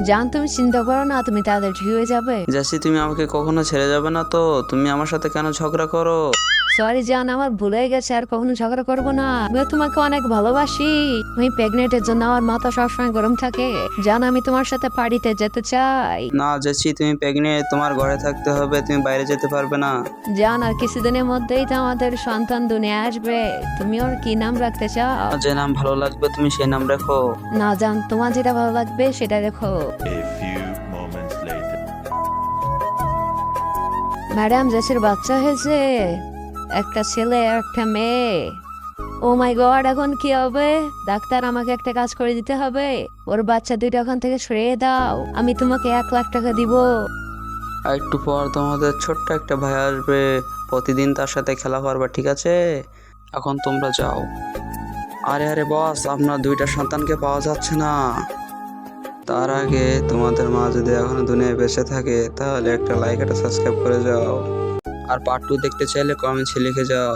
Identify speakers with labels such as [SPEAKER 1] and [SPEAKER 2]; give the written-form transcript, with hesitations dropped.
[SPEAKER 1] জান তুমি চিন্তা করো না, তুমি তাদের ঠিক হয়ে যাবে।
[SPEAKER 2] জেসি তুমি আমাকে কখনো ছেড়ে যাবে না তো? তুমি আমার সাথে কেন ঝগড়া করো?
[SPEAKER 1] সরি জান, আমার ভুল হয়ে গেছে, আর কখনো ঝগড়া করবো না। আমিও তোমাকে অনেক ভালোবাসি। তুমি প্রেগনেন্টের জন্য আমার মাথা সবসময় গরম থাকে। জান আমি তোমার সাথে পার্টিতে যেতে চাই।
[SPEAKER 2] না জেসি, তুমি প্রেগনেন্ট, তোমার ঘরে থাকতে হবে, তুমি বাইরে যেতে পারবে না।
[SPEAKER 1] জান আর কিছুদিনের মধ্যেই তো আমাদের সন্তান দুনিয়া আসবে। তুমি ওর কি নাম রাখতে চাও?
[SPEAKER 2] আমার যে নাম ভালো লাগবে তুমি সেই নাম রেখো।
[SPEAKER 1] না জান, তোমার যেটা ভালো লাগবে সেটা রেখো।
[SPEAKER 3] A few moments later.
[SPEAKER 1] Madam জেসির বাচ্চা হয়েছে, একটা ছেলে আর একটা মেয়ে। ও মাই গড, এখন কি হবে? ডাক্তার আমাকে একটা কাজ করে দিতে হবে। ওর বাচ্চা দুইটা ওখান থেকে সরিয়ে দাও, আমি তোমাকে 1 লাখ টাকা দিব।
[SPEAKER 2] আর একটু পর তোমাদের ছোট্ট একটা ভাই আসবে, প্রতিদিন তার সাথে খেলা করবা, ঠিক আছে? এখন তোমরা যাও। আরে আরে বস, আপনার দুইটা সন্তানকে পাওয়া যাচ্ছে না। তার আগে তোমাদের মা যদি এখনো দুনিয়ায় বেঁচে থাকে তাহলে একটা লাইক একটা সাবস্ক্রাইব করে যাও। আর পার্ট 2 দেখতে চাইলে কমেন্টসে লিখে যাও।